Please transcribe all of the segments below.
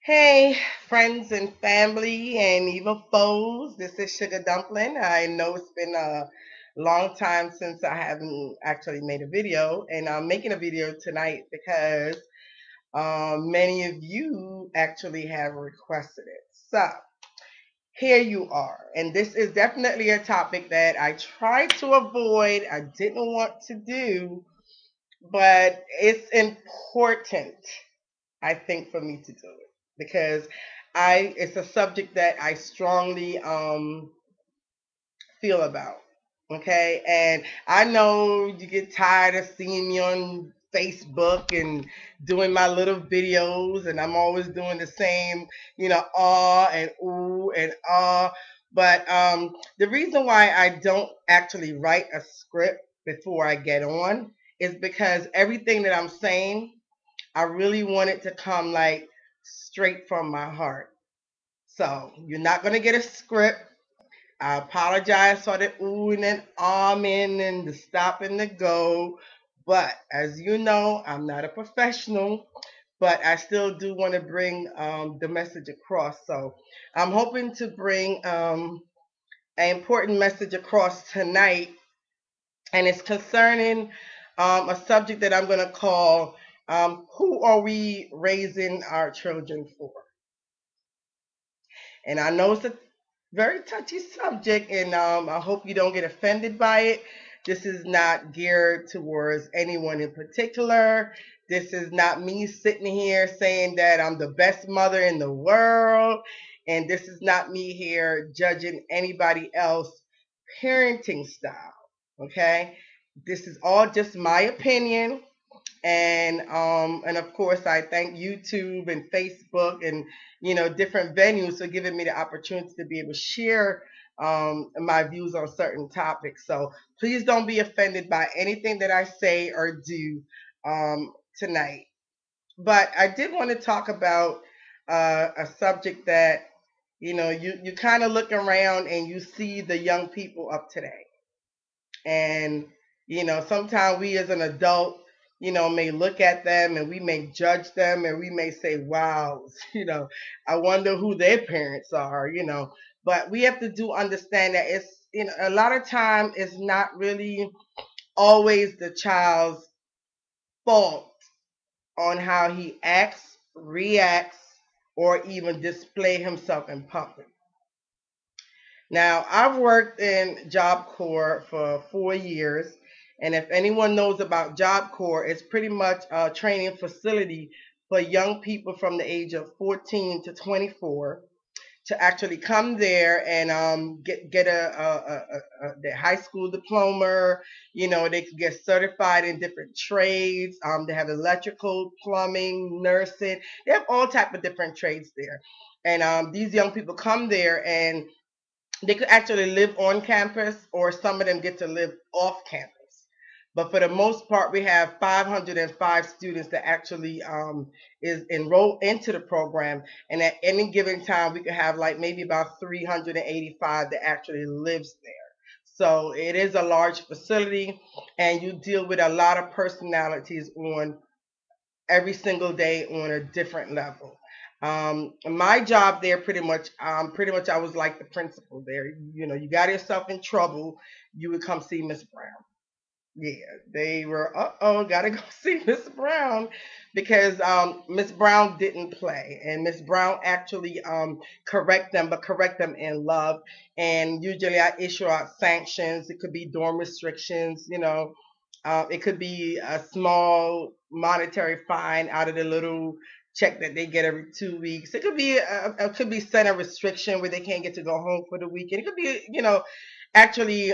Hey, friends and family, and even foes. This is Sugar Dumpling. I know it's been a long time since I haven't actually made a video, and I'm making a video tonight because many of you actually have requested it. So here you are, and this is definitely a topic that I tried to avoid. I didn't want to do, but it's important, I think, for me to do it because I it's a subject that I strongly feel about. Okay, and I know you get tired of seeing me on Facebook and doing my little videos, and I'm always doing the same, ah and ooh and ah. But the reason why I don't actually write a script before I get on is because everything that I'm saying I really want it to come like straight from my heart. So you're not gonna get a script. I apologize for the oohing and ahming and the stop and the go. But as you know, I'm not a professional, but I still do want to bring the message across. So I'm hoping to bring an important message across tonight, and it's concerning a subject that I'm going to call Who Are We Raising Our Children For? And I know it's a very touchy subject, and I hope you don't get offended by it. This is not geared towards anyone in particular. This is not me sitting here saying that I'm the best mother in the world. And this is not me here judging anybody else parenting style. Okay? This is all just my opinion, and of course I thank YouTube and Facebook and different venues for giving me the opportunity to be able to share my views on certain topics. So please don't be offended by anything that I say or do tonight. But I did want to talk about a subject that you kind of look around and you see the young people of today, and sometimes we as an adult may look at them and we may judge them and we may say, wow, I wonder who their parents are. But we have to do understand that it's a lot of time it's not really always the child's fault on how he acts, reacts, or even display himself in public. Now, I've worked in Job Corps for 4 years, and if anyone knows about Job Corps, it's pretty much a training facility for young people from the age of 14 to 24 to actually come there and get their high school diploma. They can get certified in different trades. They have electrical, plumbing, nursing. They have all type of different trades there, and these young people come there and they could actually live on campus, or some of them get to live off campus. But for the most part, we have 505 students that actually is enrolled into the program, and at any given time, we could have like maybe about 385 that actually lives there. So it is a large facility, and you deal with a lot of personalities on every single day on a different level. My job there pretty much I was like the principal there. You got yourself in trouble, you would come see Miss Brown. Yeah, they were, gotta go see Miss Brown because Miss Brown didn't play, and Miss Brown actually correct them, but correct them in love. And usually I issue out sanctions. It could be dorm restrictions, it could be a small monetary fine out of the little check that they get every 2 weeks. It could be center restriction where they can't get to go home for the weekend. It could be, actually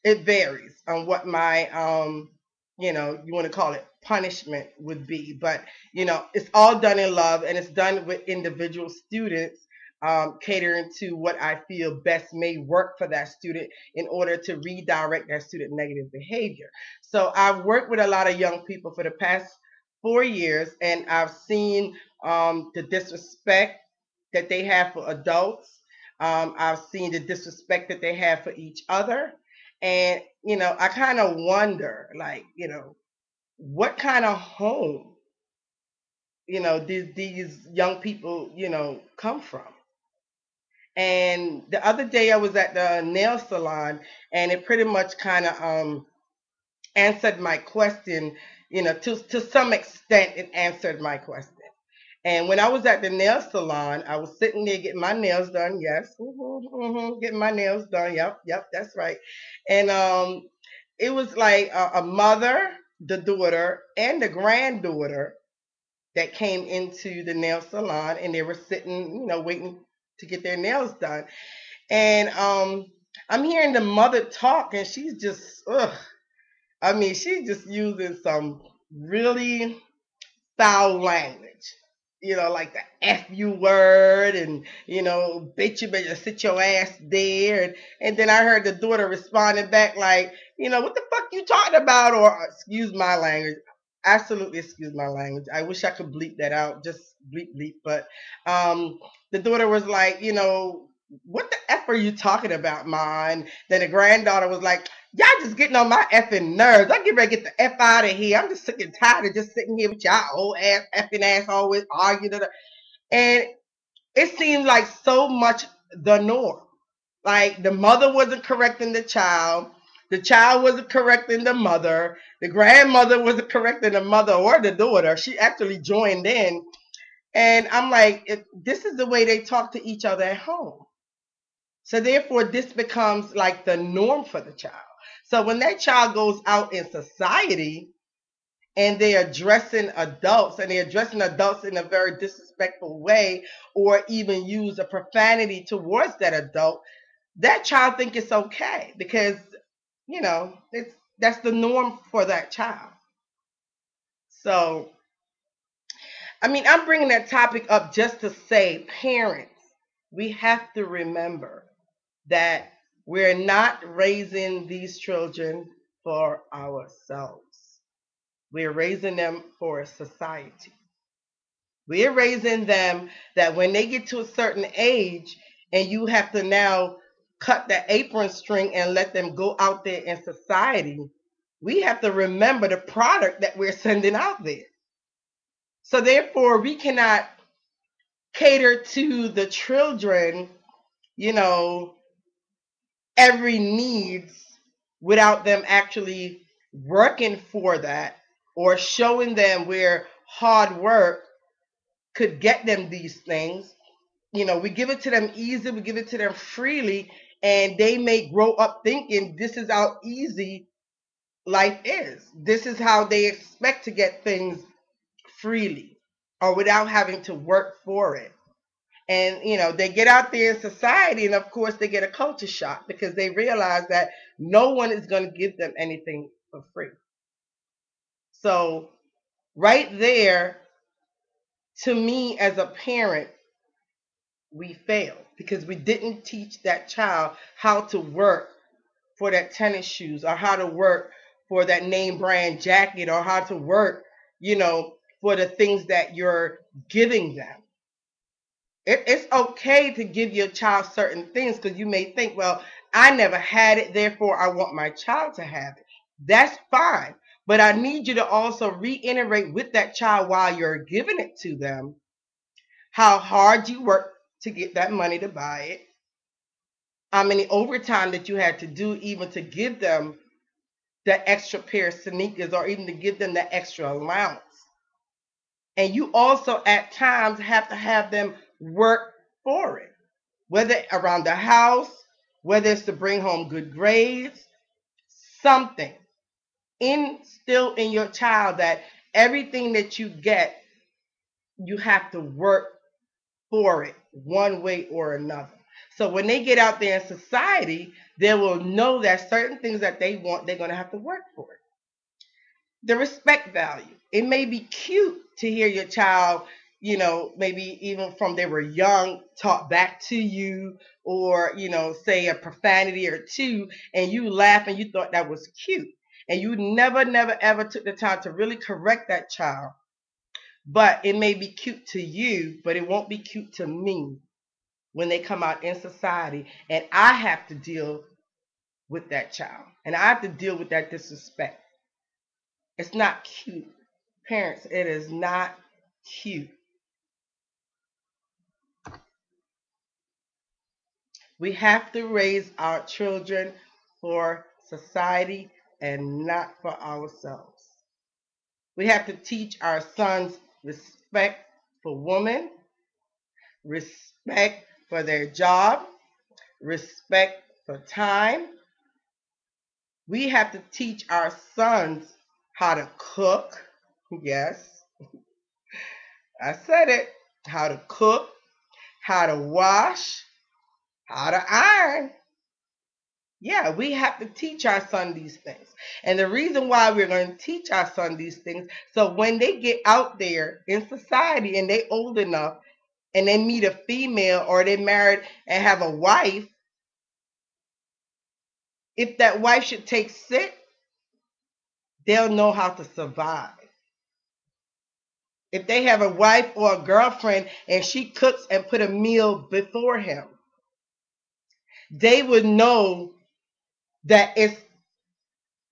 it varies on what my you want to call it punishment would be, but it's all done in love, and it's done with individual students, catering to what I feel best may work for that student in order to redirect that student negative behavior. So I've worked with a lot of young people for the past 4 years, and I've seen the disrespect that they have for adults. I've seen the disrespect that they have for each other. And, I kind of wonder, like, what kind of home these young people, come from. And the other day I was at the nail salon, and it pretty much kind of answered my question, to some extent it answered my question. And when I was at the nail salon, I was sitting there getting my nails done. Yes, getting my nails done. Yep, yep, that's right. And it was like a mother, the daughter, and the granddaughter that came into the nail salon, and they were sitting, waiting to get their nails done. And I'm hearing the mother talk, and she's just, ugh. I mean, she's just using some really foul language, like the F you word, and, bitch, you better sit your ass there. And then I heard the daughter responding back like, what the fuck you talking about? Or excuse my language. Absolutely excuse my language. I wish I could bleep that out. Just bleep, bleep. But the daughter was like, what the F are you talking about, ma? And then the granddaughter was like, y'all just getting on my effing nerves. I'm getting ready to get the F out of here. I'm just sick and tired of just sitting here with y'all old ass effing ass always arguing. And it seemed like so much the norm. Like the mother wasn't correcting the child wasn't correcting the mother, the grandmother wasn't correcting the mother or the daughter. She actually joined in. And I'm like, this is the way they talk to each other at home. So therefore, this becomes like the norm for the child. So when that child goes out in society and they're addressing adults, and they're addressing adults in a very disrespectful way, or even use a profanity towards that adult, that child think it's okay because that's the norm for that child. So I mean, I'm bringing that topic up just to say, parents, we have to remember that we're not raising these children for ourselves. We're raising them for society. We're raising them that when they get to a certain age and you have to now cut the apron string and let them go out there in society, we have to remember the product that we're sending out there. So therefore, we cannot cater to the children, you know, every needs without them actually working for that or showing them where hard work could get them these things. We give it to them easy, we give it to them freely, and they may grow up thinking this is how easy life is. This is how they expect to get things freely or without having to work for it. And they get out there in society, and of course they get a culture shock because they realize that no one is going to give them anything for free. So right there, to me as a parent, we failed because we didn't teach that child how to work for that tennis shoes, or how to work for that name brand jacket, or how to work, for the things that you're giving them. It's okay to give your child certain things because you may think, well, I never had it, therefore I want my child to have it. That's fine. But I need you to also reiterate with that child while you're giving it to them how hard you work to get that money to buy it, how many overtime that you had to do even to give them the extra pair of sneakers, or even to give them the extra allowance. And you also at times have to have them work for it, whether around the house, whether it's to bring home good grades, something. Instill in your child that everything that you get, you have to work for it one way or another. So when they get out there in society, they will know that certain things that they want, they're going to have to work for it. The respect value. It may be cute to hear your child, maybe even from they were young, talk back to you, or, say a profanity or two, and you laugh and you thought that was cute. And you never, never, ever took the time to really correct that child. But it may be cute to you, but it won't be cute to me when they come out in society and I have to deal with that child. And I have to deal with that disrespect. It's not cute. Parents, it is not cute. We have to raise our children for society and not for ourselves. We have to teach our sons respect for women, respect for their job, respect for time. We have to teach our sons how to cook. Yes, I said it. How to cook, how to wash, how to iron. Yeah, we have to teach our son these things. And the reason why we're going to teach our son these things, so when they get out there in society and they old enough and they meet a female or they married and have a wife, if that wife should take sick, they'll know how to survive. If they have a wife or a girlfriend and she cooks and put a meal before him, they would know that it's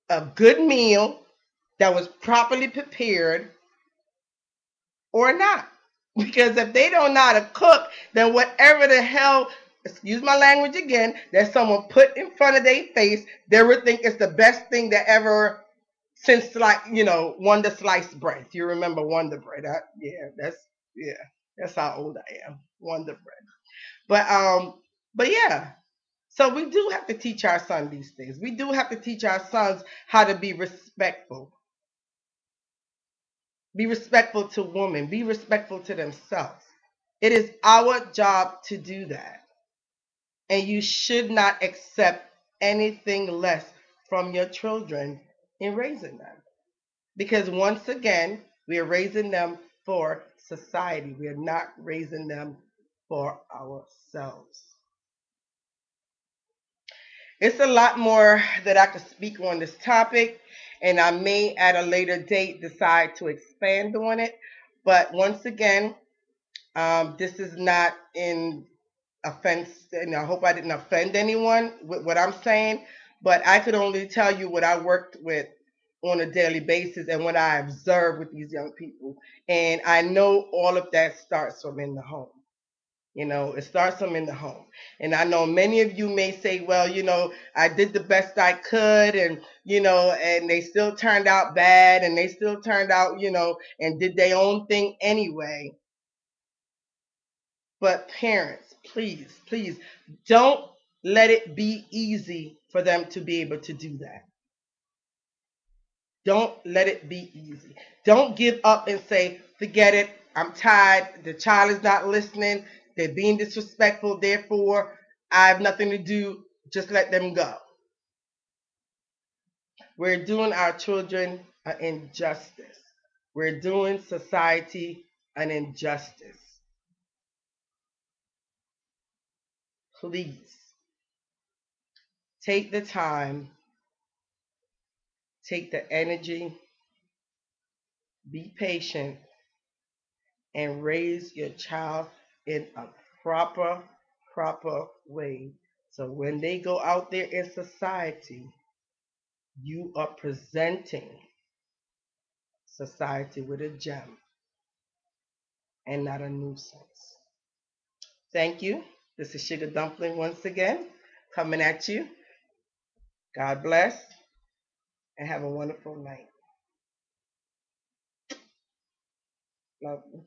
a good meal that was properly prepared or not. Because if they don't know how to cook, then whatever the hell, excuse my language again, that someone put in front of their face, they would think it's the best thing that ever since, like, Wonder sliced bread. If you remember Wonder bread, yeah, that's how old I am. Wonder bread. But yeah. So we do have to teach our son these things. We do have to teach our sons how to be respectful. Be respectful to women. Be respectful to themselves. It is our job to do that. And you should not accept anything less from your children in raising them. Because once again, we are raising them for society. We are not raising them for ourselves. It's a lot more that I could speak on this topic, and I may at a later date decide to expand on it. But once again, this is not in offense, and I hope I didn't offend anyone with what I'm saying, but I could only tell you what I worked with on a daily basis and what I observe with these young people. And I know all of that starts from in the home. It starts from in the home. And I know many of you may say, well, I did the best I could, and they still turned out bad, and they still turned out, and did their own thing anyway. But parents, please, please don't let it be easy for them to be able to do that. Don't let it be easy. Don't give up and say, forget it, I'm tired, the child is not listening, they're being disrespectful, therefore I have nothing to do, just let them go. We're doing our children an injustice. We're doing society an injustice. Please take the time, take the energy, be patient, and raise your child in a proper way. So when they go out there in society, you are presenting society with a gem and not a nuisance. Thank you. This is Sugar Dumpling once again, coming at you. God bless and have a wonderful night. Love you.